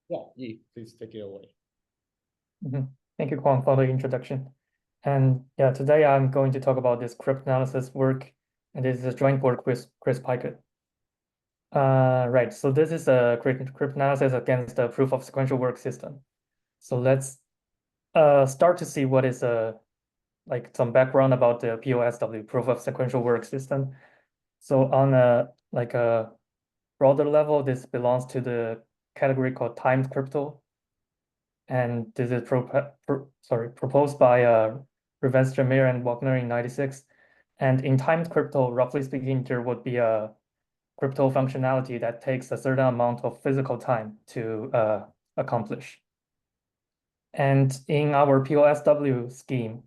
Yeah, Yi, please take it away. Thank you, Kwang, for the introduction. And yeah, today I'm going to talk about this cryptanalysis work, and this is a joint work with Chris Pikett. Right, so this is a cryptanalysis against the proof of sequential work system. So let's start to see what is like some background about the PoSW, proof of sequential work system. So on a broader level, this belongs to the category called timed crypto. And this is proposed by Revens-Jamir and Wagner in 96. And in timed crypto, roughly speaking, there would be a crypto functionality that takes a certain amount of physical time to accomplish. And in our PoSW scheme,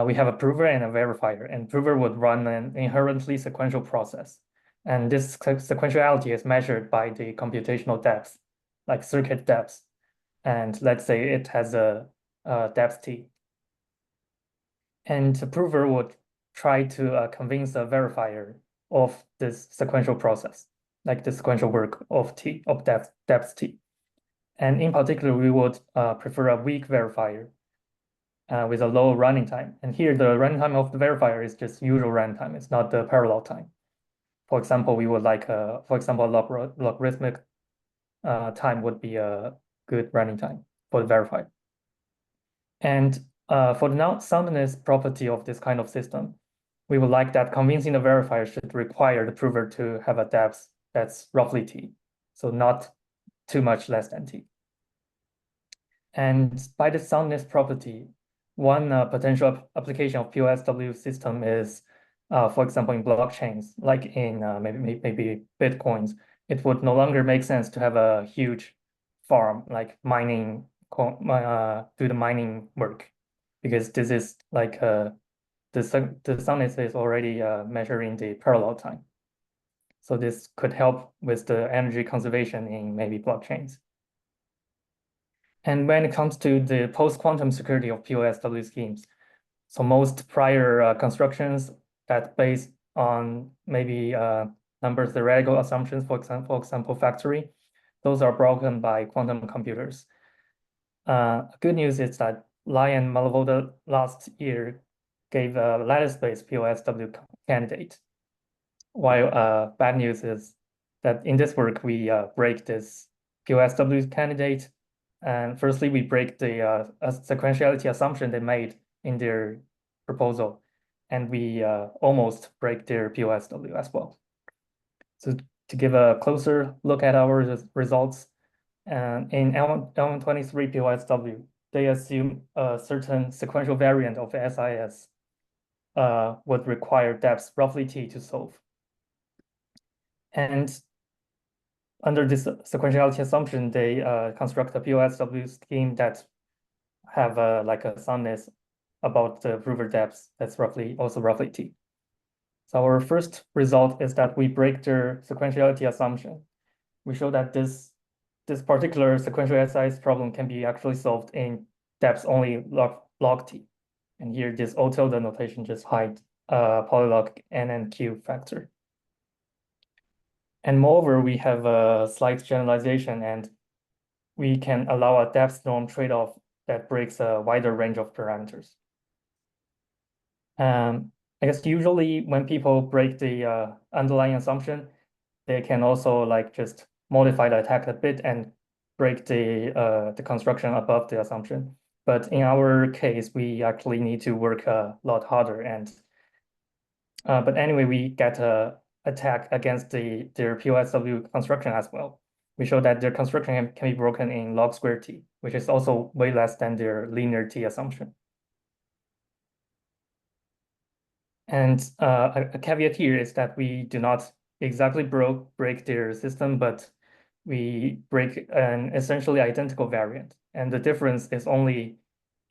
we have a prover and a verifier, and prover would run an inherently sequential process. And this sequentiality is measured by the computational depth, like circuit depth. And let's say it has a depth T. And the prover would try to convince a verifier of this sequential process, like the sequential work of T, of depth T. And in particular, we would prefer a weak verifier with a low running time. And here, the running time of the verifier is just usual running time. It's not the parallel time. For example, we would like, for example, logarithmic time would be a good running time for the verifier. And for the soundness property of this kind of system, we would like that convincing the verifier should require the prover to have a depth that's roughly T, so not too much less than T. And by the soundness property, one potential application of PoSW system is, for example, in blockchains, like in maybe Bitcoins, it would no longer make sense to have a huge farm like mining, do the mining work, because this is like the soundness is already measuring the parallel time. So this could help with the energy conservation in maybe blockchains. And when it comes to the post-quantum security of PoSW schemes, so most prior constructions that based on maybe number theoretical assumptions, for example, factory, those are broken by quantum computers. Good news is that Lai and Malavolta last year gave a lattice-based PoSW candidate, while bad news is that in this work, we break this PoSW candidate. And firstly, we break the sequentiality assumption they made in their proposal, and we almost break their PoSW as well. So to give a closer look at our results, in L123 PoSW, they assume a certain sequential variant of SIS would require depth roughly T to solve. And under this sequentiality assumption, they construct a PoSW scheme that have like a soundness about the prover depth that's also roughly T. So our first result is that we break their sequentiality assumption. We show that this particular sequential SIS problem can be actually solved in depth only log T. And here this O tilde notation just hides polylog NNQ factor. And moreover, we have a slight generalization, and we can allow a depth norm trade-off that breaks a wider range of parameters. I guess usually when people break the underlying assumption, they can also like just modify the attack a bit and break the construction above the assumption. But in our case, we actually need to work a lot harder. And but anyway, we get a attack against their PoSW construction as well. We show that their construction can be broken in log squared T, which is also way less than their linear T assumption. And a caveat here is that we do not exactly break their system, but we break an essentially identical variant. And the difference is only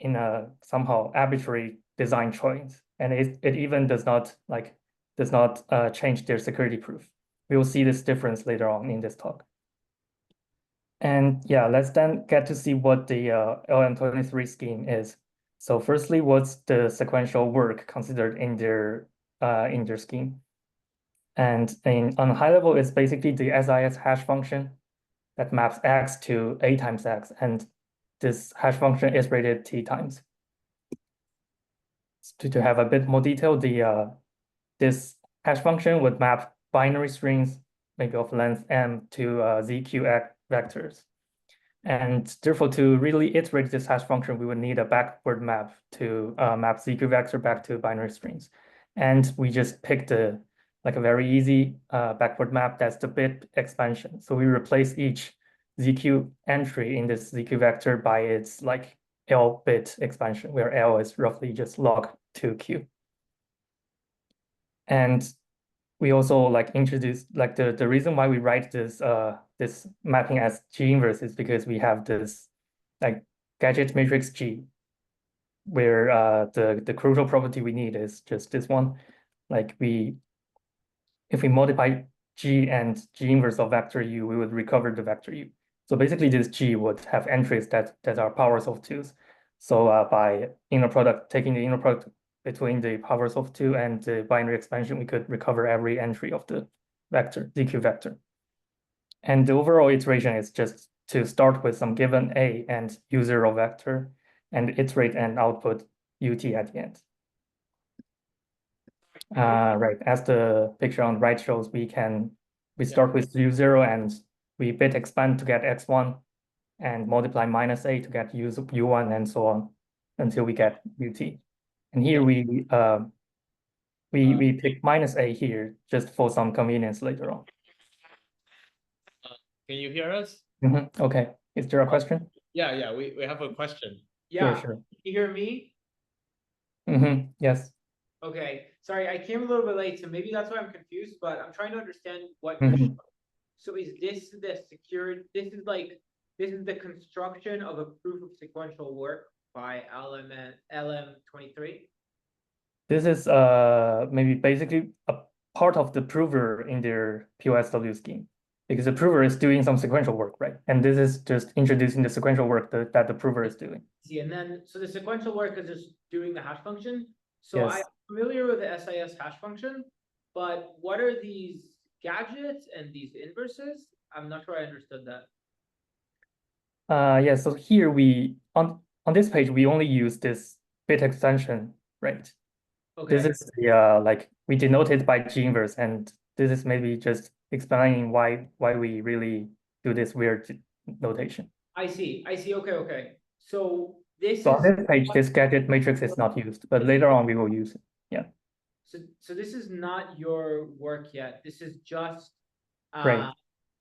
in a somehow arbitrary design choice. And it even does not change their security proof. We will see this difference later on in this talk. And yeah, let's then get to see what the LM23 scheme is. So firstly, what's the sequential work considered in their scheme? And on a high level, it's basically the SIS hash function. that maps x to a times x, and this hash function is rated t times. To have a bit more detail, this hash function would map binary strings, maybe of length m, to zq vectors. And therefore, to really iterate this hash function, we would need a backward map to map zq vector back to binary strings. And we just picked a very easy backward map. That's the bit expansion. So we replace each zq entry in this zq vector by its L bit expansion, where L is roughly just log 2q. And we also introduce the reason why we write this this mapping as G inverse is because we have this gadget matrix G, where the crucial property we need is just this one. If we multiply G and G inverse of vector U, we would recover the vector U. So basically this G would have entries that are powers of 2s. So by taking the inner product between the powers of 2 and the binary expansion, we could recover every entry of the vector, ZQ vector. And the overall iteration is just to start with some given A and U0 vector and iterate and output UT at the end. Right, as the picture on the right shows, we start with U0 and we bit expand to get X1 and multiply -A to get U1 and so on until we get UT. And here we pick -A here just for some convenience later on. Can you hear us? Okay. Is there a question? Yeah, we have a question. Yeah, Sure. Can you hear me? Yes. Okay, sorry, I came a little bit late, so maybe that's why I'm confused, but I'm trying to understand what you're showing. So is this the security? This is the construction of a proof of sequential work by LM23? This is maybe basically a part of the prover in their PoSW scheme, because the prover is doing some sequential work, right? And this is just introducing the sequential work that the prover is doing. See, and then so the sequential work is just doing the hash function. So Yes. I'm familiar with the SIS hash function, but what are these gadgets and these inverses? I'm not sure I understood that. Yeah, so here on this page, we only use this bit extension, right? Okay. This is the we denote it by G inverse, and this is maybe just explaining why we really do this weird notation. I see. Okay. So this on this page, this gadget matrix is not used, but later on we will use it. Yeah. So this is not your work yet. This is just Right.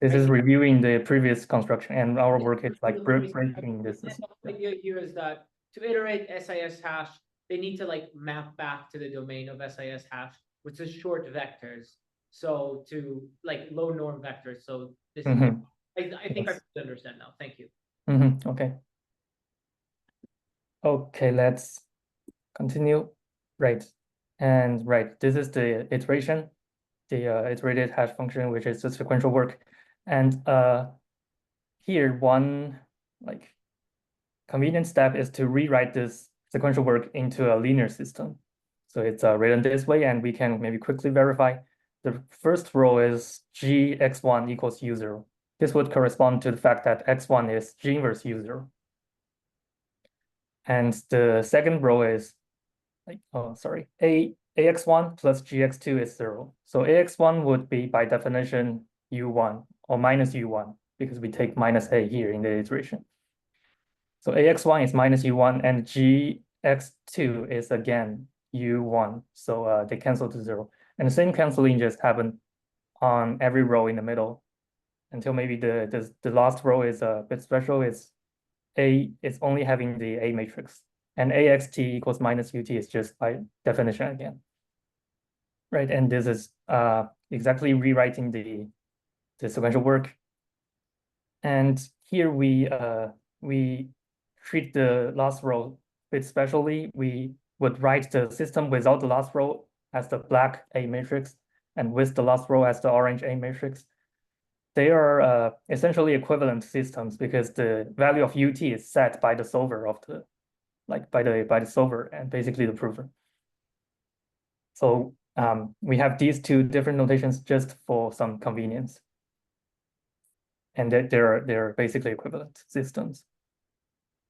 This is reviewing the previous construction, and our work is breaking this. The idea here is that to iterate SIS hash, they need to map back to the domain of SIS hash, which is short vectors. So to low norm vectors. So this is I think I understand now. Thank you. Okay. Okay, let's continue. Right. And this is the iteration, the iterated hash function, which is the sequential work. And here one convenient step is to rewrite this sequential work into a linear system. So it's written this way, and we can maybe quickly verify. The first row is G x1 equals U0. This would correspond to the fact that x1 is G inverse U0. And the second row is ax1 plus gx2 is 0. So ax1 would be by definition u1 or minus u1 because we take -A here in the iteration. So ax1 is minus u1 and gx2 is again u1. So they cancel to 0. And the same canceling just happened on every row in the middle until maybe the last row is a bit special. It's only having the A matrix, and axt equals minus ut is just by definition again. Right, and this is exactly rewriting the sequential work. And here we treat the last row a bit specially. We would write the system without the last row as the black A matrix and with the last row as the orange A matrix. They are essentially equivalent systems because the value of ut is set by the solver of the by the solver and basically the prover. So we have these two different notations just for some convenience. and that they're basically equivalent systems.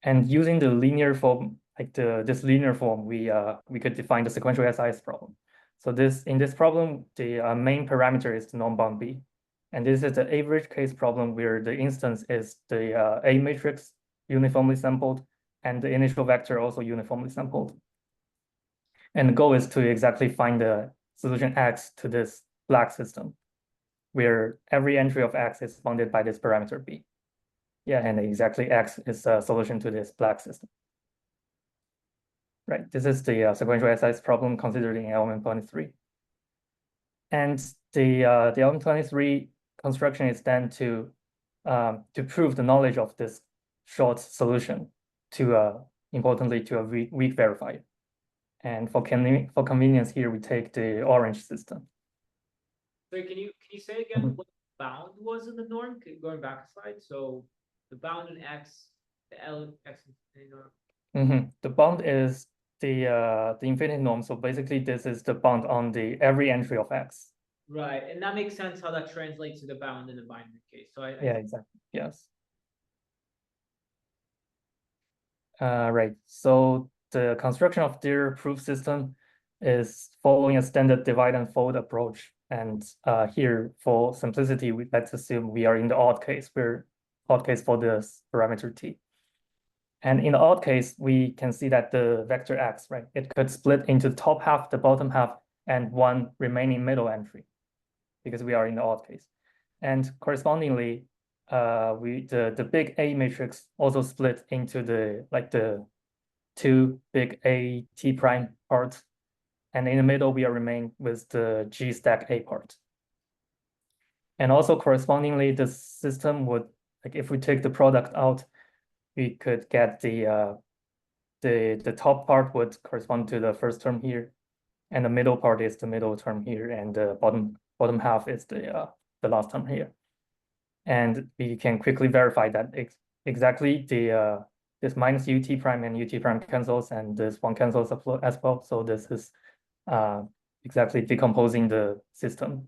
And using the linear form, like this linear form, we could define the sequential SIS problem. So in this problem, the main parameter is the norm bound B. And this is the average case problem where the instance is the A matrix uniformly sampled and the initial vector also uniformly sampled. And the goal is to exactly find the solution X to this black system, where every entry of X is bounded by this parameter B. Yeah, and exactly X is a solution to this black system. Right, this is the sequential SIS problem considered in element 23. And the element 23 construction is then to prove the knowledge of this short solution to importantly to a weak verifier. And for convenience here, we take the orange system. So can you say again what the bound was in the norm? Going back a slide. So the bound in X, the L X infinity norm. The bound is the infinite norm. So basically, this is the bound on the every entry of X. Right, and that makes sense how that translates to the bound in the binary case. So yeah, exactly. Yes. Right. So the construction of their proof system is following a standard divide and fold approach. And here, for simplicity, let's assume we are in the odd case. We're odd case for this parameter t. And in the odd case, we can see that the vector x, right, it could split into the top half, the bottom half, and one remaining middle entry, because we are in the odd case. And correspondingly, the big A matrix also split into the two big A T prime parts. And in the middle, we are remain with the G stack A part. And also correspondingly, the system would, like if we take the product out, we could get the top part would correspond to the first term here, and the middle part is the middle term here, and the bottom half is the last term here. And we can quickly verify that exactly this minus ut prime and ut prime cancels, and this one cancels as well. So this is exactly decomposing the system.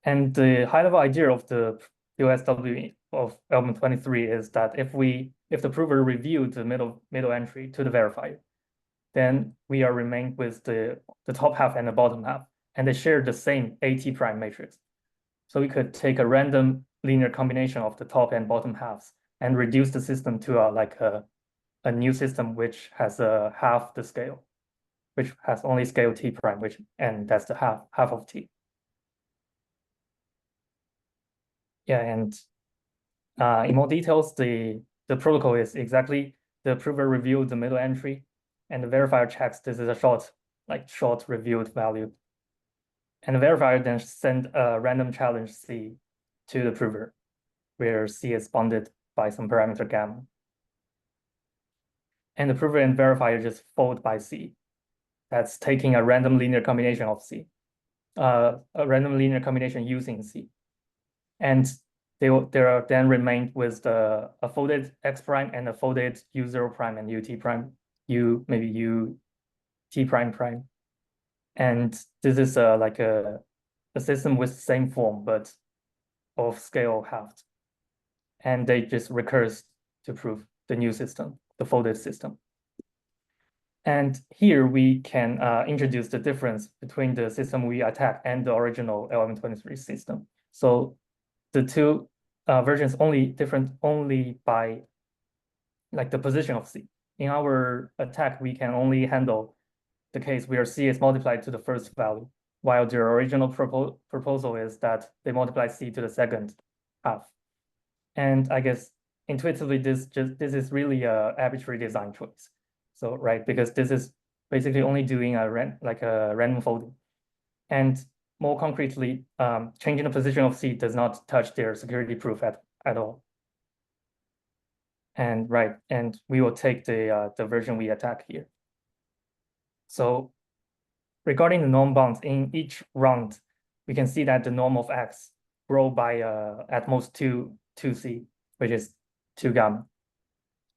And the high-level idea of the PoSW of element 23 is that if the prover reviewed the middle entry to the verifier, then we are remain with the top half and the bottom half, and they share the same AT prime matrix. So we could take a random linear combination of the top and bottom halves and reduce the system to a new system which has half the scale, which has only scale t prime, and that's the half of t. Yeah, and in more details, the protocol is exactly the prover reviewed the middle entry, and the verifier checks this is a short reviewed value. And the verifier then send a random challenge C to the prover, where C is bounded by some parameter gamma. And the prover and verifier just fold by C. That's taking a random linear combination of C, a random linear combination using C. And they are then remained with a folded x prime and a folded u0 prime and ut prime, maybe ut prime prime. And this is like a system with the same form, but of scale halved. And they just recurse to prove the new system, the folded system. And here we can introduce the difference between the system we attack and the original LM23 system. So the two versions different only by like the position of C. In our attack, we can only handle the case where C is multiplied to the first value, while the original proposal is that they multiply C to the second half. And I guess intuitively, this is really a arbitrary design choice. So right, because this is basically only doing a random folding. And more concretely, changing the position of C does not touch their security proof at all. And right, and we will take the version we attack here. So regarding the norm bounds, in each round, we can see that the norm of X grow by at most 2C, which is 2 gamma.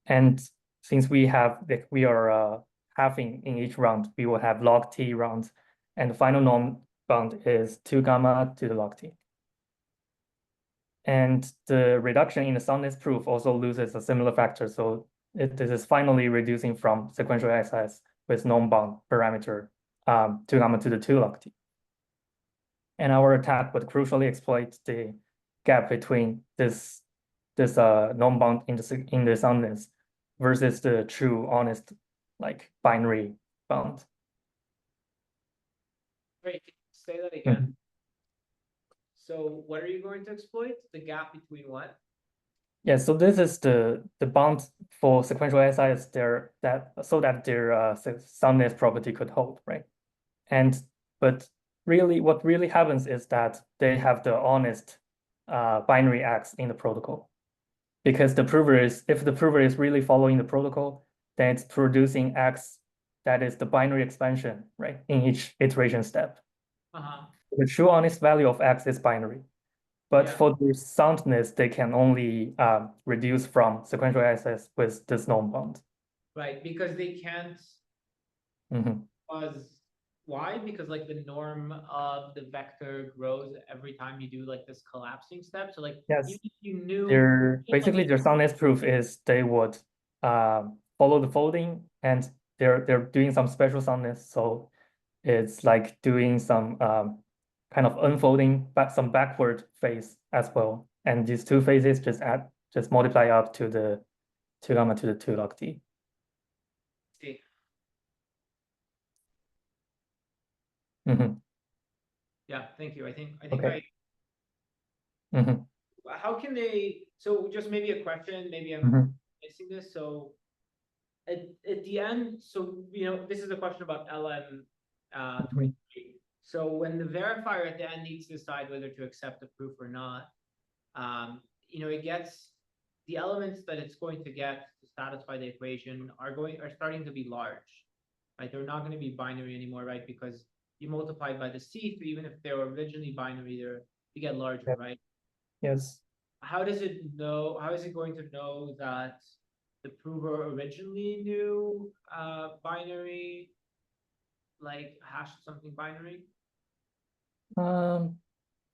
And since we are halving in each round, we will have log T rounds, and the final norm bound is 2 gamma to the log T. And the reduction in the soundness proof also loses a similar factor. So this is finally reducing from sequential SIS with non-bound parameter 2 gamma to the 2 log t. And our attack would crucially exploit the gap between this non-bound in the soundness versus the true honest like binary bound. Wait, say that again. So what are you going to exploit? The gap between what? Yeah, so this is the bound for sequential SIs there so that their soundness property could hold, right? But really what really happens is that they have the honest binary X in the protocol. Because if the prover is really following the protocol, then it's producing X that is the binary expansion, right? In each iteration step. The true honest value of X is binary. But for the soundness, they can only reduce from sequential SIS with this norm bound. Right, because they can't cause why? Because like the norm of the vector grows every time you do like this collapsing step. So like you knew basically their soundness proof is they would follow the folding and they're doing some special soundness. So it's like doing some kind of unfolding some backward phase as well. And these two phases just multiply up to the 2 gamma to the 2 log t. See. Yeah, thank you. I think okay. How can they? So just maybe a question. Maybe I'm missing this. So at the end, so this is a question about LM 23. So when the verifier at the end needs to decide whether to accept the proof or not, it gets the elements that it's going to get to satisfy the equation are starting to be large, right? They're not going to be binary anymore, right? Because you multiply by the C, so even if they were originally binary, you get larger, right? Yes. How is it going to know that the prover originally knew binary, like hash something binary?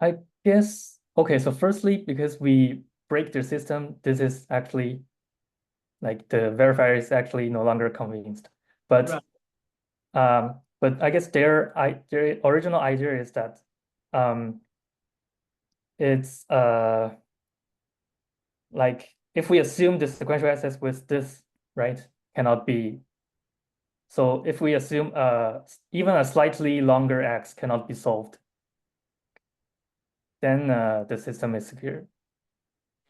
I guess, okay, so firstly, because we break the system, this is actually like the verifier is actually no longer convinced. But I guess their original idea is that it's like if we assume the sequential SIS with this, right, cannot be. So if we assume even a slightly longer X cannot be solved, then the system is secure.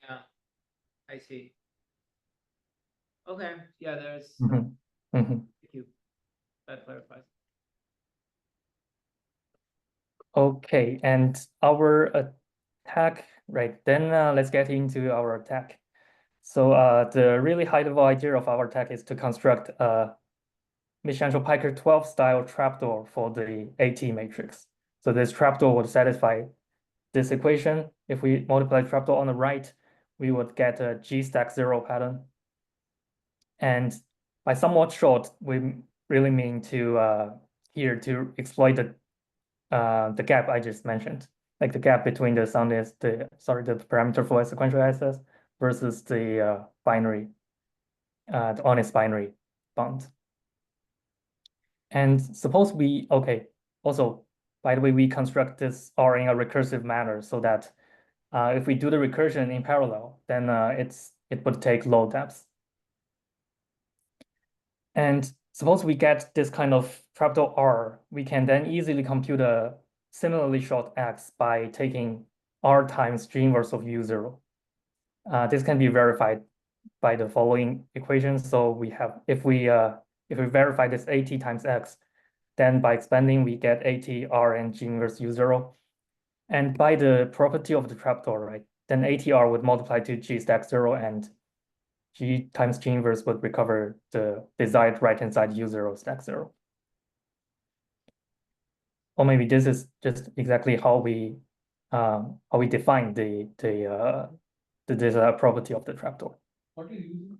Yeah, I see. Okay, yeah, there's. Thank you. That clarifies. Okay, and our attack, right? Then let's get into our attack. So the really high-level idea of our attack is to construct a Mischanzl-Peiker 12 style trapdoor for the AT matrix. So this trapdoor would satisfy this equation. If we multiply trapdoor on the right, we would get a G stack 0 pattern. And by somewhat short, we really mean to here to exploit the gap I just mentioned, like the gap between the soundness, the parameter for a sequential SIS versus the binary, the honest binary bound. And suppose also, by the way, we construct this R in a recursive manner so that if we do the recursion in parallel, then it would take low depths. And suppose we get this kind of trapdoor R, we can then easily compute a similarly short X by taking R times G inverse of U0. This can be verified by the following equations. So we have, if we verify this AT times X, then by expanding, we get AT, R, and G inverse U0. And by the property of the trapdoor, right, then ATR would multiply to G stack 0 and G times G inverse would recover the desired right-hand side U0 stack 0. Or maybe this is just exactly how we define the desired property of the trapdoor. What do you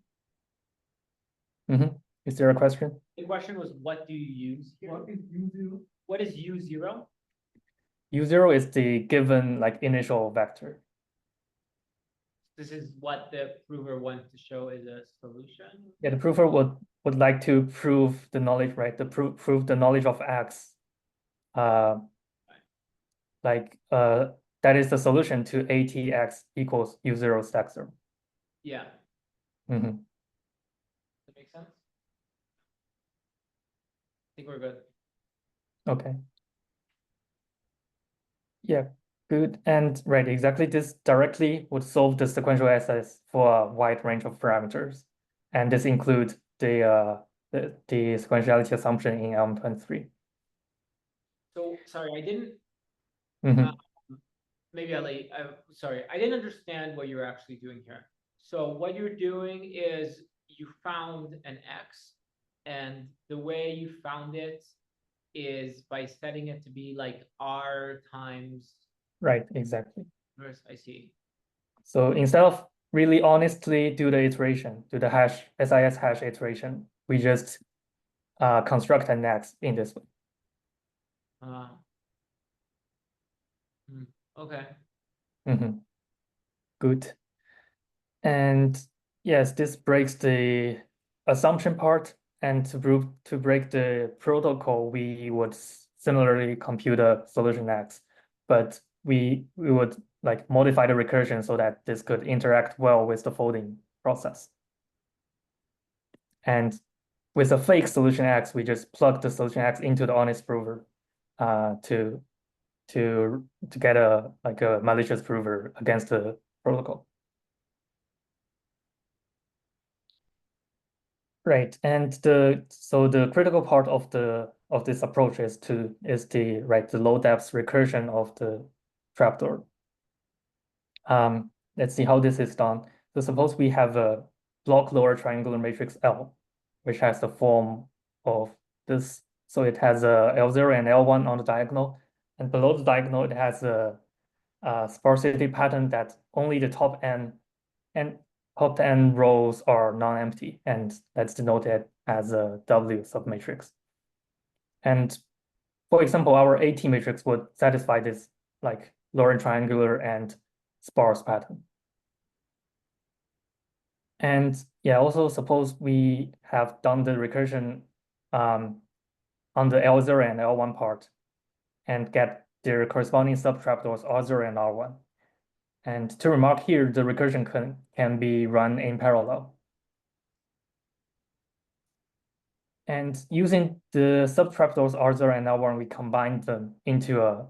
use? Is there a question? The question was, what do you use here? What is U0? What is U0? U0 is the given like initial vector. this is what the prover wants to show is a solution. Yeah, the prover would like to prove the knowledge, right? Prove the knowledge of X. That is the solution to ATX equals U0 stack 0. Yeah. Mm-hmm. That makes sense. I think we're good. Okay. Yeah, good. And right, exactly this directly would solve the sequential SIS for a wide range of parameters. And this includes the sequentiality assumption in LM23. So sorry, I didn't Mhm. maybe sorry, I didn't understand what you're actually doing here. So what you're doing is you found an X, and the way you found it is by setting it to be like R times. Right, exactly. I see. So instead of really honestly do the iteration, do the SIS hash iteration, we just construct an X in this way. Okay. Mhm. Good. And yes, this breaks the assumption part. And to break the protocol, we would similarly compute a solution X, but we would like modify the recursion so that this could interact well with the folding process. And with a fake solution X, we just plug the solution X into the honest prover to get a malicious prover against the protocol. Right, and the critical part of this approach is the low depth recursion of the trapdoor. Let's see how this is done. So suppose we have a block lower triangular matrix L, which has the form of this. So it has a L0 and L1 on the diagonal, and below the diagonal it has a sparsity pattern that only the top n rows are non-empty, and that's denoted as a W submatrix. And for example, our AT matrix would satisfy this like lower triangular and sparse pattern. And yeah, also suppose we have done the recursion on the L0 and L1 part and get their corresponding sub-trapdoors R0 and R1. And to remark here, the recursion can be run in parallel. And using the sub-trapdoors R0 and L1, we combine them into a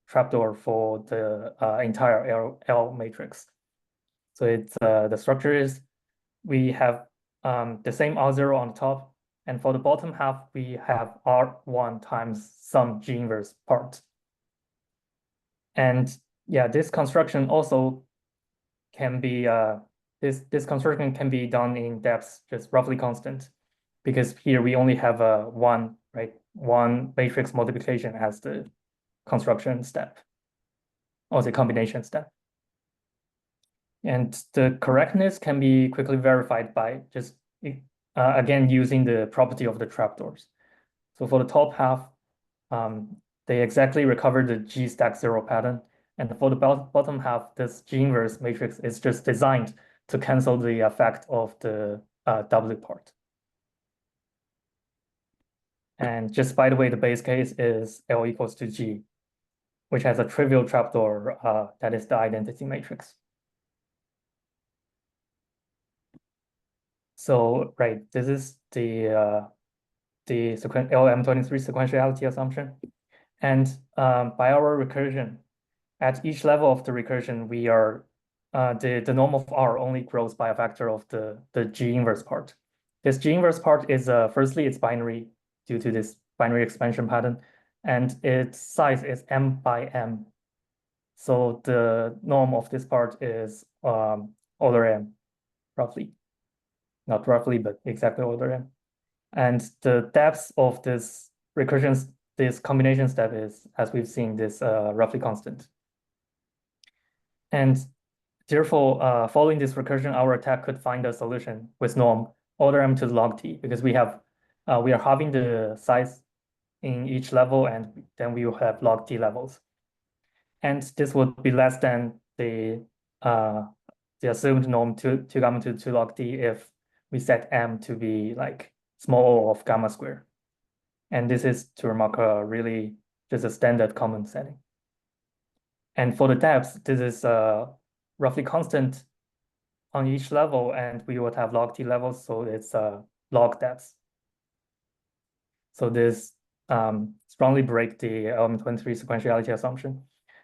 trapdoor for the entire L matrix. So it's the structure is we have the same R0 on the top, and for the bottom half, we have R1 times some G inverse part. And yeah, this construction also can be this construction can be done in depths just roughly constant, because here we only have one matrix multiplication as the construction step or the combination step. And the correctness can be quickly verified by just again using the property of the trapdoors. So for the top half, they exactly recover the G stack 0 pattern. And for the bottom half, this G inverse matrix is just designed to cancel the effect of the W part. And just by the way, the base case is L equals to G, which has a trivial trapdoor that is the identity matrix. So right, this is the LM23 sequentiality assumption. And by our recursion, at each level of the recursion, we are the norm of R only grows by a factor of the G inverse part. This G inverse part is firstly it's binary due to this binary expansion pattern, and its size is m by m. So the norm of this part is order m, roughly. Not roughly, but exactly order m. And the depth of this recursion, this combination step is, as we've seen, this roughly constant. And therefore, following this recursion, our attack could find a solution with norm order m to the log t, because we are halving the size in each level, and then we will have log t levels. And this would be less than the the assumed norm 2 gamma to 2 log d if we set m to be like small O of gamma square. And this is to remark really just a standard common setting. And for the depths, this is roughly constant on each level, and we would have log t levels, so it's log depths. So this strongly break the element 23 sequentiality assumption.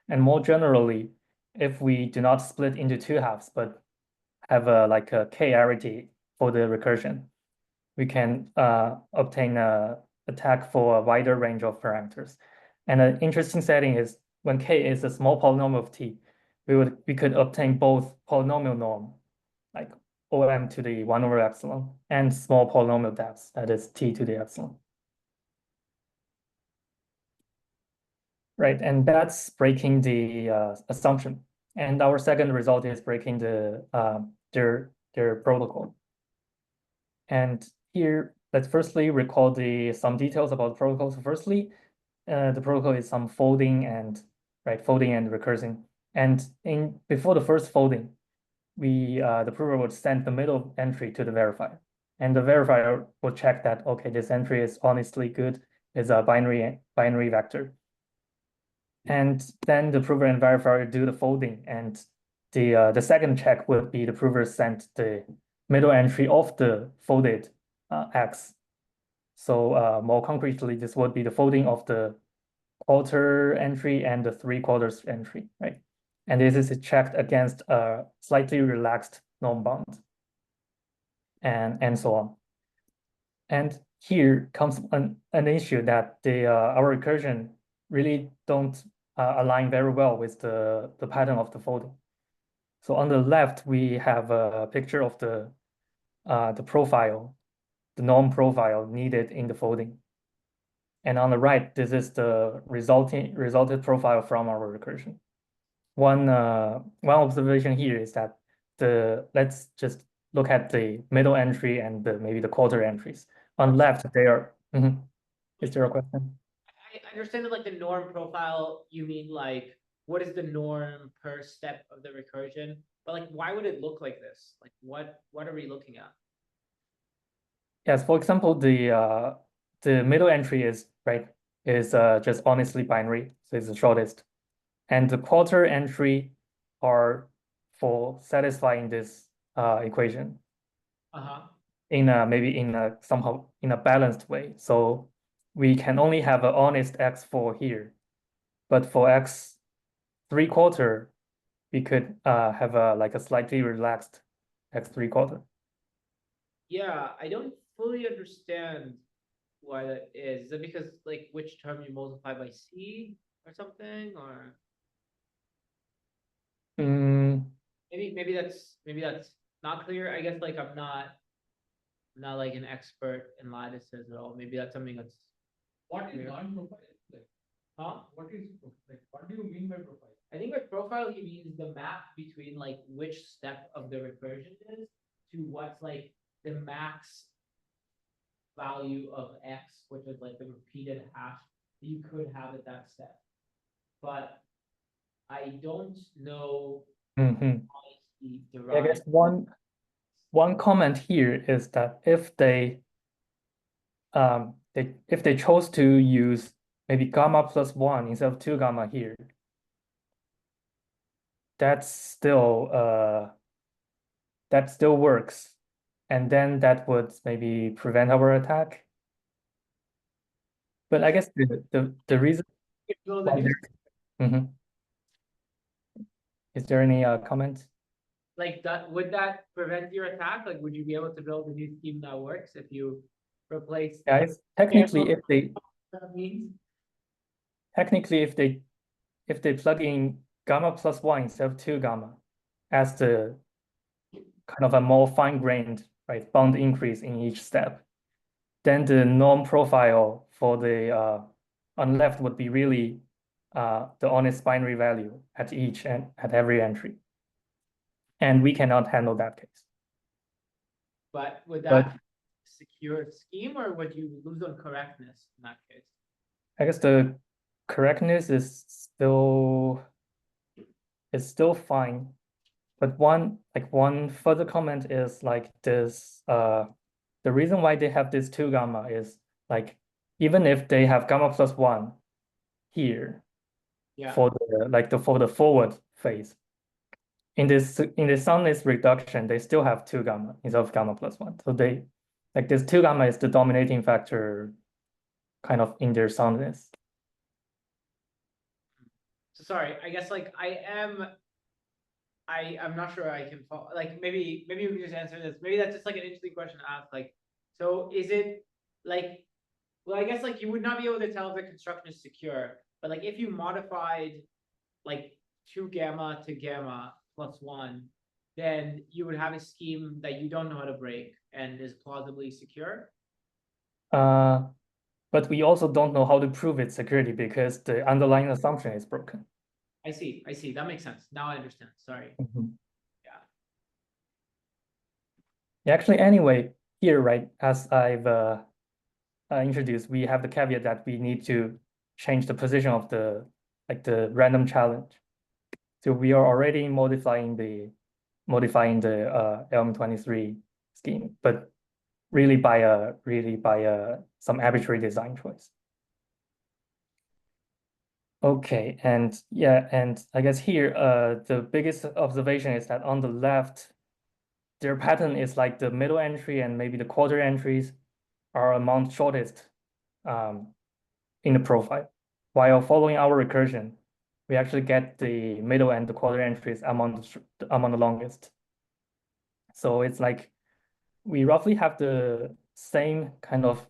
And more generally, if we do not split into two halves, but have like a k-arity for the recursion, we can obtain a attack for a wider range of parameters. And an interesting setting is when k is a small polynomial of t, we could obtain both polynomial norm, like OM to the 1 over epsilon, and small polynomial depths, that is t to the epsilon. Right, and that's breaking the assumption. And our second result is breaking the their protocol. And here, let's firstly recall some details about the protocol. So firstly, the protocol is some folding and recursing. And before the first folding, the prover would send the middle entry to the verifier, and the verifier will check that okay, this entry is honestly good, is a binary vector. And then the prover and verifier do the folding, and the second check would be the prover sent the middle entry of the folded X. So more concretely, this would be the folding of the quarter entry and the 3/4 entry, right? And this is checked against a slightly relaxed norm bound, and so on. And here comes an issue that our recursion really don't align very well with the pattern of the folding. So on the left, we have a picture of the profile, the norm profile needed in the folding. And on the right, this is the resulted profile from our recursion. One observation here is that let's just look at the middle entry and maybe the quarter entries. On left, they are. Is there a question? I understand that like the norm profile, you mean like what is the norm per step of the recursion? But like, why would it look like this? Like, what are we looking at? Yes, for example, the middle entry is just honestly binary, so it's the shortest, and the quarter entry are for satisfying this equation. Maybe somehow in a balanced way. So we can only have an honest x4 here, but for x 3/4, we could have a slightly relaxed x 3/4. Yeah, I don't fully understand why that is. Is it because like which term you multiply by c or something, or maybe that's not clear. I guess like I'm not like an expert in lattices at all. Maybe that's something that's What is clear. non-profile? Like, Huh? what is like? What do you mean by profile? I think by profile he means the map between like which step of the recursion is to what's like the max value of x, which is like the repeated hash that you could have at that step. But I don't know how he I guess derived. one comment here is that if they chose to use maybe gamma plus 1 instead of 2 gamma here, that still works, and then that would maybe prevent our attack. But I guess the reason why is there any comment? Like that, would that prevent your attack? Like, would you be able to build a new scheme that works if you replace? Guys, technically, if they plug in gamma plus 1 instead of 2 gamma as the kind of a more fine-grained bound increase in each step, then the norm profile for the on left would be really the honest binary value at each and at every entry. And we cannot handle that case. But would that secure scheme, or would you lose on correctness in that case? I guess the correctness is still fine. But one further comment is like this, the reason why they have this 2 gamma is like, even if they have gamma plus 1 here Yeah. for the forward phase, in this soundness reduction, they still have 2 gamma instead of gamma plus 1. So they like this 2 gamma is the dominating factor kind of in their soundness. So sorry, I guess like I'm not sure I can follow, like maybe we can just answer this. Maybe that's just like an interesting question to ask. Like, so is it like, well, I guess like you would not be able to tell if the construction is secure, but like if you modified like 2 gamma to gamma plus 1, then you would have a scheme that you don't know how to break and is plausibly secure. But we also don't know how to prove its security because the underlying assumption is broken. I see. That makes sense. Now I understand. Sorry. Yeah, actually, anyway, here, right, as I've introduced, we have the caveat that we need to change the position of the random challenge. So we are already modifying the LM23 scheme, but really by some arbitrary design choice. Okay, and yeah, and I guess here the biggest observation is that on the left, their pattern is like the middle entry and maybe the quarter entries are among shortest in the profile. While following our recursion, we actually get the middle and the quarter entries among the longest. So it's like we roughly have the same kind of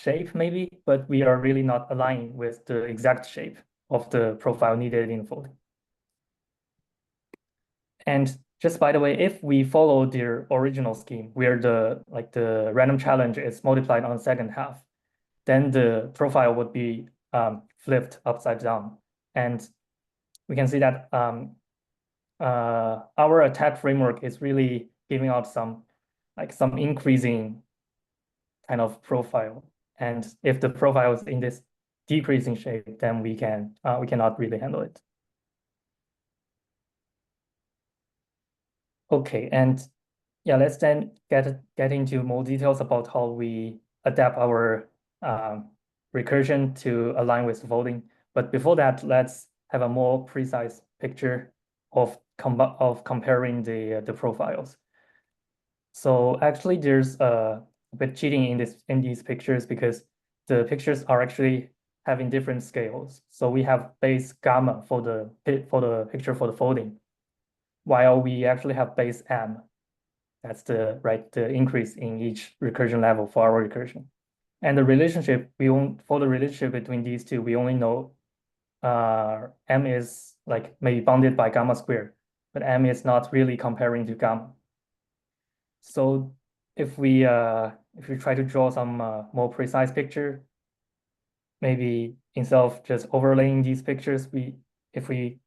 shape maybe, but we are really not aligning with the exact shape of the profile needed in folding. And just by the way, if we follow their original scheme where the random challenge is multiplied on the second half, then the profile would be flipped upside down. And we can see that our attack framework is really giving out some increasing kind of profile. And if the profile is in this decreasing shape, then we cannot really handle it. Okay, and yeah, let's then get into more details about how we adapt our recursion to align with folding. But before that, let's have a more precise picture of comparing the profiles. So actually, there's a bit cheating in these pictures because the pictures are actually having different scales. So we have base gamma for the picture for the folding, while we actually have base m. That's the increase in each recursion level for our recursion. And the relationship for the relationship between these two, we only know m is like maybe bounded by gamma squared, but m is not really comparing to gamma. So if we try to draw some more precise picture, maybe instead of just overlaying these pictures, if we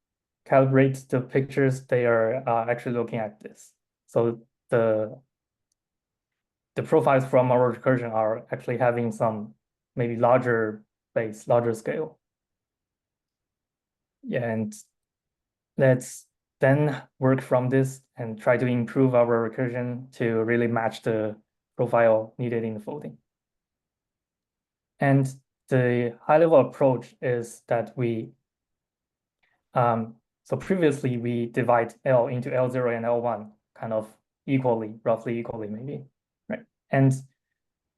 calibrate the pictures, they are actually looking at this. So the profiles from our recursion are actually having some maybe larger base, larger scale. Yeah, and let's then work from this and try to improve our recursion to really match the profile needed in the folding. And the high-level approach is that so previously we divide L into L0 and L1 kind of roughly equally maybe, right? And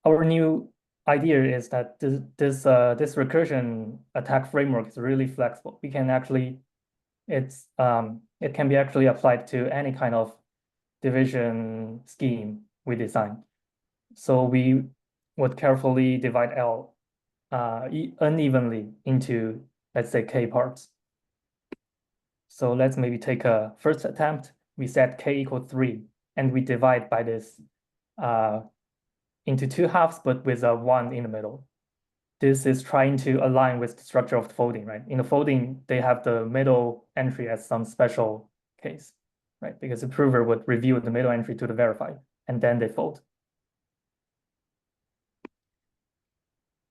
our new idea is that this recursion attack framework is really flexible. We can actually, it can be actually applied to any kind of division scheme we design. So we would carefully divide L unevenly into, let's say, k parts. So let's maybe take a first attempt. We set k equals 3, and we divide by this into 2 halves, but with a 1 in the middle. This is trying to align with the structure of the folding, right? In the folding, they have the middle entry as some special case, right? Because the prover would review the middle entry to the verified, and then they fold.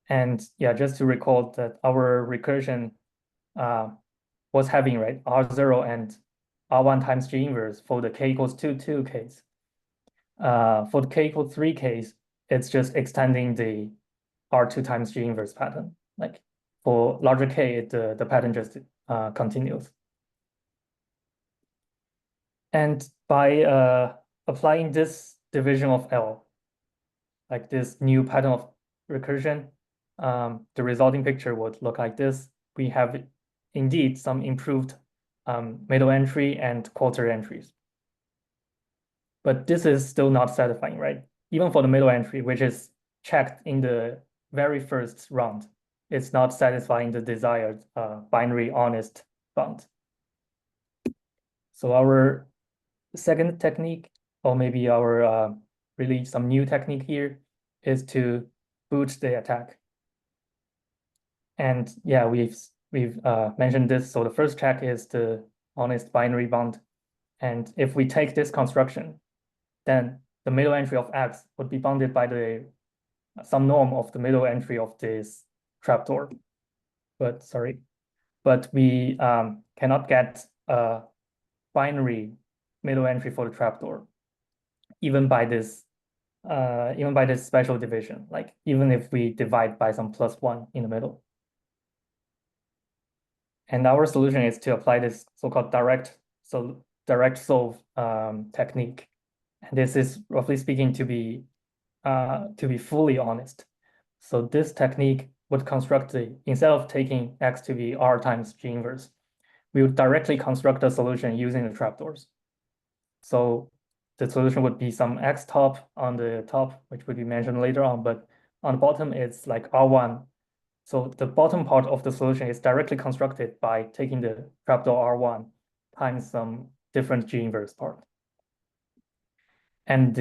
And yeah, just to recall that our recursion was having, right, R0 and R1 times G inverse for the k equals 2 case. For the k equals 3 case, it's just extending the R2 times G inverse pattern. Like for larger k, the pattern just continues. And by applying this division of L, like this new pattern of recursion, the resulting picture would look like this. We have indeed some improved middle entry and quarter entries. But this is still not satisfying, right? Even for the middle entry, which is checked in the very first round, it's not satisfying the desired binary honest bound. So our second technique, or maybe our really some new technique here, is to boot the attack. And yeah, we've mentioned this. So the first check is the honest binary bound. And if we take this construction, then the middle entry of X would be bounded by the some norm of the middle entry of this trapdoor. But we cannot get a binary middle entry for the trapdoor, even by this special division, like even if we divide by some +1 in the middle. And our solution is to apply this so-called direct solve technique. And this is roughly speaking to be fully honest. So this technique would construct instead of taking X to be R times G inverse, we would directly construct a solution using the trapdoors. So the solution would be some X top on the top, which would be mentioned later on, but on the bottom, it's like R1. So the bottom part of the solution is directly constructed by taking the trapdoor R1 times some different G inverse part. And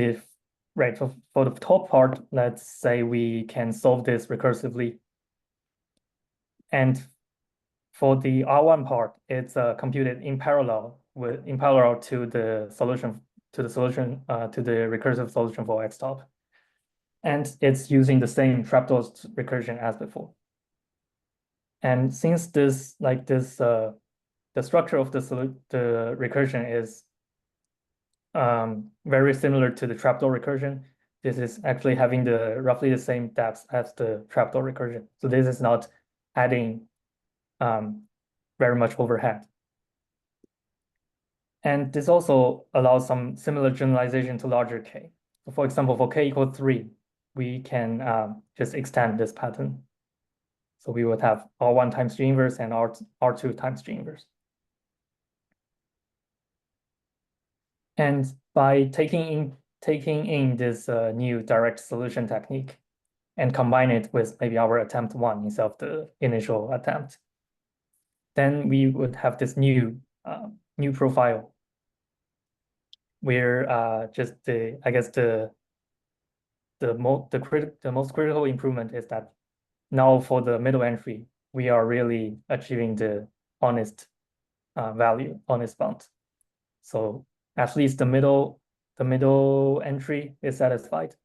for the top part, let's say we can solve this recursively. And for the R1 part, it's computed in parallel to the solution to the recursive solution for X top. And it's using the same trapdoor recursion as before. And since the structure of the recursion is very similar to the trapdoor recursion, this is actually having roughly the same depth as the trapdoor recursion. So this is not adding very much overhead. And this also allows some similar generalization to larger k. So for example, for k equals 3, we can just extend this pattern. So we would have R1 times G inverse and R2 times G inverse. And by taking in this new direct solution technique and combine it with maybe our attempt 1 instead of the initial attempt, then we would have this new profile where just the most critical improvement is that now for the middle entry, we are really achieving the honest value, honest bound. So at least the middle entry is satisfied.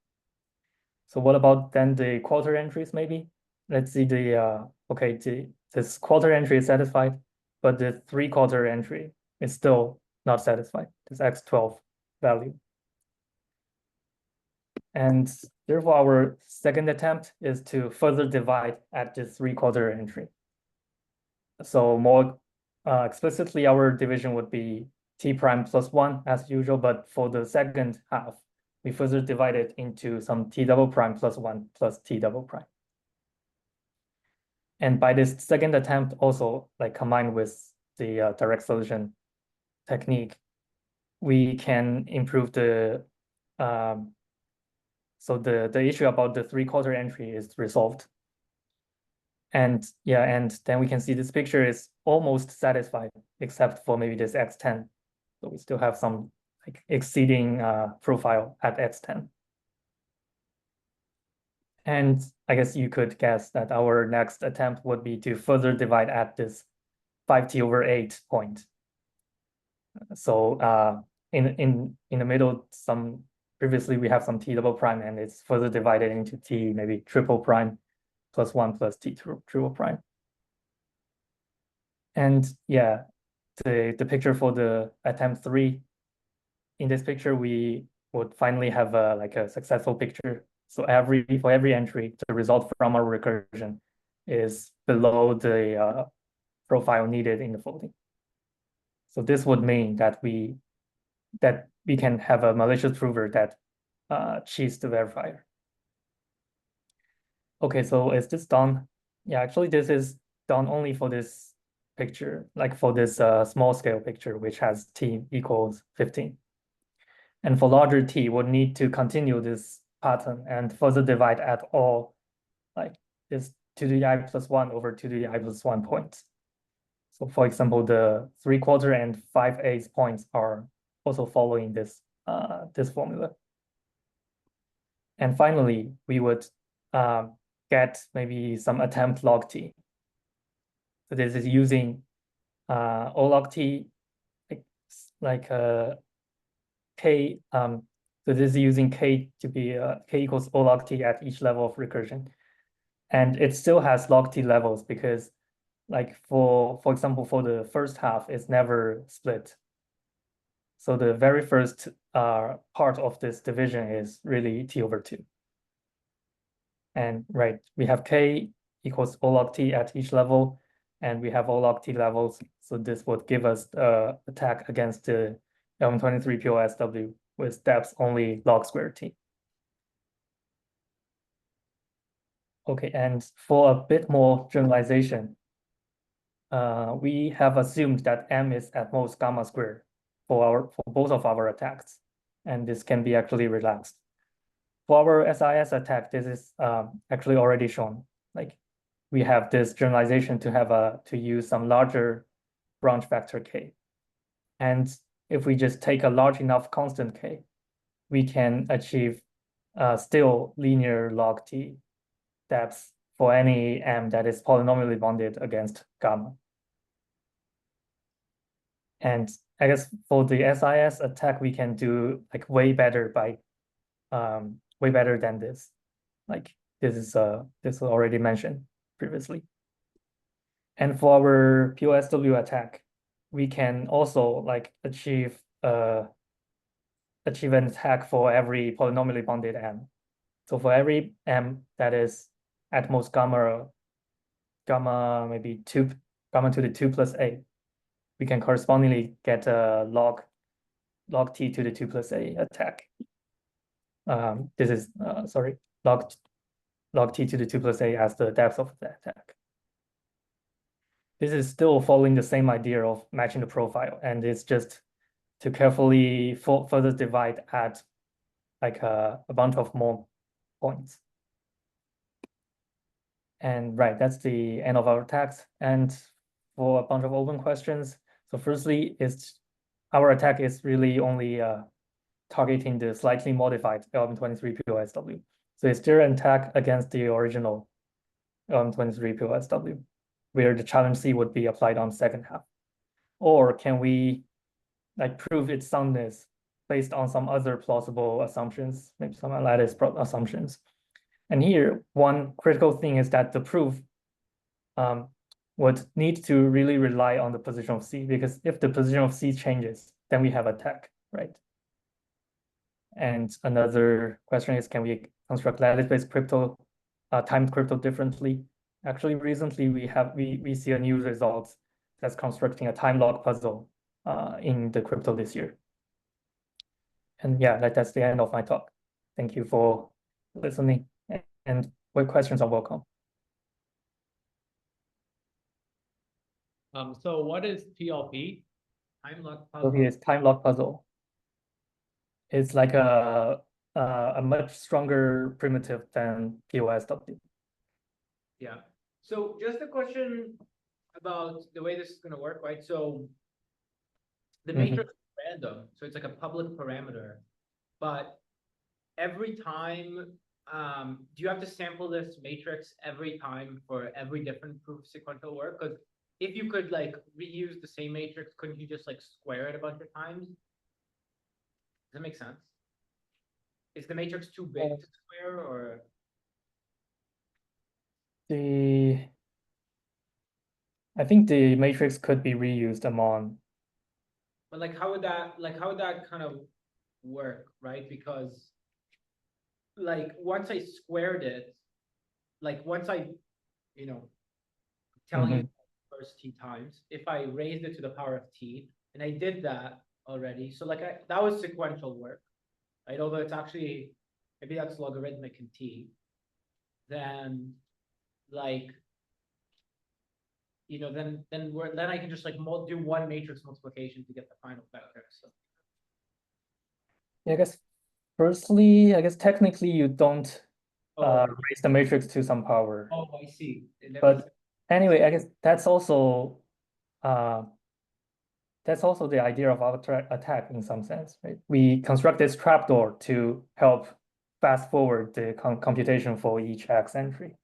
So what about then the quarter entries maybe? Let's see this quarter entry is satisfied, but the 3/4 entry is still not satisfied, this X12 value. And therefore our second attempt is to further divide at this 3/4 entry. So more explicitly, our division would be T prime plus 1 as usual, but for the second half, we further divide it into some T double prime plus 1 plus T double prime. And by this second attempt, also like combined with the direct solution technique, we can improve the so the issue about the 3/4 entry is resolved. And yeah, and then we can see this picture is almost satisfied, except for maybe this X10. So we still have some like exceeding profile at X10. And I guess you could guess that our next attempt would be to further divide at this 5t/8 point. So in the middle, previously we have some T double prime, and it's further divided into T maybe triple prime plus 1 plus T triple prime. And yeah, the picture for the attempt 3. In this picture, we would finally have a successful picture. So for every entry, the result from our recursion is below the profile needed in the folding. So this would mean that we can have a malicious prover that cheats the verifier. Okay, so is this done? Yeah, actually this is done only for this picture, like for this small scale picture, which has t equals 15. And for larger t, we'll need to continue this pattern and further divide at all, like this 2 to the I plus 1 over 2 to the I plus 1 points. So for example, the 3/4 and 5/8 points are also following this this formula. And finally, we would get maybe some attempt log t. So this is using O log t, like k. So this is using k to be k equals O log t at each level of recursion, and it still has log t levels because, like for example, for the first half, it's never split. So the very first part of this division is really t over 2. And right, we have k equals O log t at each level, and we have O log t levels. So this would give us attack against the LM23 PoSW with depth only log squared t. Okay, and for a bit more generalization, we have assumed that m is at most gamma squared for both of our attacks, and this can be actually relaxed. For our SIS attack, this is actually already shown. Like we have this generalization to use some larger branch vector k, and if we just take a large enough constant k, we can achieve still linear log t depth for any m that is polynomially bounded against gamma. And I guess for the SIS attack, we can do like way better than this. Like this is already mentioned previously. And for our PoSW attack, we can also like achieve an attack for every polynomially bounded m. So for every m that is at most gamma maybe 2 gamma to the 2 plus a, we can correspondingly get a log t to the 2 plus a attack. This is log t to the 2 plus a as the depth of the attack. This is still following the same idea of matching the profile, and it's just to carefully further divide at like a bunch of more points. And right, that's the end of our attacks. And for a bunch of open questions, so firstly, our attack is really only targeting the slightly modified LM23 PoSW. So is there an attack against the original LM23 PoSW, where the challenge C would be applied on second half? Or can we like prove its soundness based on some other plausible assumptions, maybe some lattice assumptions? And here, one critical thing is that the proof would need to really rely on the position of C, because if the position of C changes, then we have attack, right? And another question is, can we construct lattice-based crypto, timed crypto differently? Actually, recently we see a new result that's constructing a time log puzzle in the crypto this year. And yeah, that's the end of my talk. Thank you for listening, and what questions are welcome. So what is TLP? Time log puzzle. Okay, it's time log puzzle. It's like a much stronger primitive than PoSW. Yeah. So just a question about the way this is going to work, right? So the matrix is random, so it's like a public parameter, but every time, do you have to sample this matrix every time for every different proof sequential work? Because if you could like reuse the same matrix, couldn't you just like square it a bunch of times? Does that make sense? Is the matrix too big to square, or? I think the matrix could be reused among But like, how would that kind of work, right? Because like, once I squared it, like, once I, you know, telling you first t times, if I raised it to the power of t, and I did that already, so like, that was sequential work, right? Although it's actually, maybe that's logarithmic in t, then like, you know, then I can just like do one matrix multiplication to get the final vector. So Yeah, I guess firstly, I guess technically you don't oh, raise the matrix to some power. oh, I see. It never But anyway, I guess that's also the idea of our attack in some sense, right? We construct this trapdoor to help fast forward the computation for each X entry.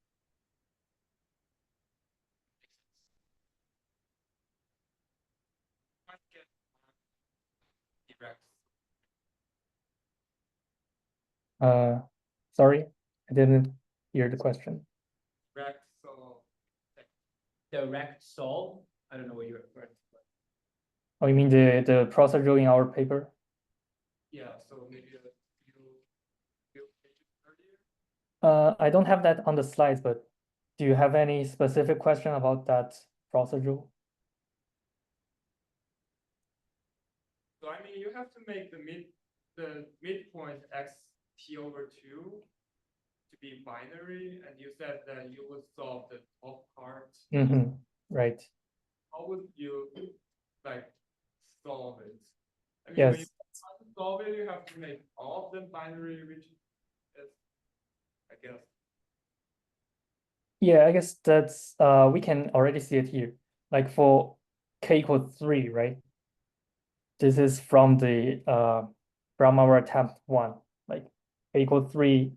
Sorry, I didn't hear the question. direct solve. I don't know what you're referring to. Oh, you mean the procedure in our paper? Yeah, so maybe you I don't have that on the slides, but do you have any specific question about that procedure? So I mean, you have to make the midpoint x t over 2 to be binary, and you said that you would solve the top part. Right. How would you like solve it? I mean, Yes. when you have to solve it, you have to make all of them binary, which is, I guess. Yeah, I guess that's we can already see it here. Like for k equals 3, right? This is from the from our attempt 1. Like k equals 3,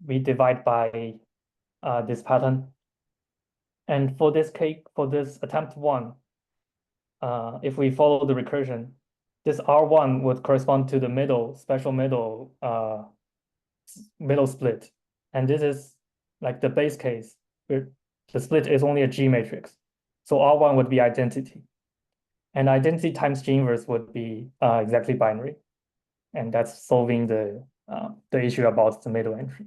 we divide by this pattern. And for this attempt 1, if we follow the recursion, this R1 would correspond to the special middle split. And this is like the base case where the split is only a G matrix. So R1 would be identity. And identity times G inverse would be exactly binary. And that's solving the issue about the middle entry.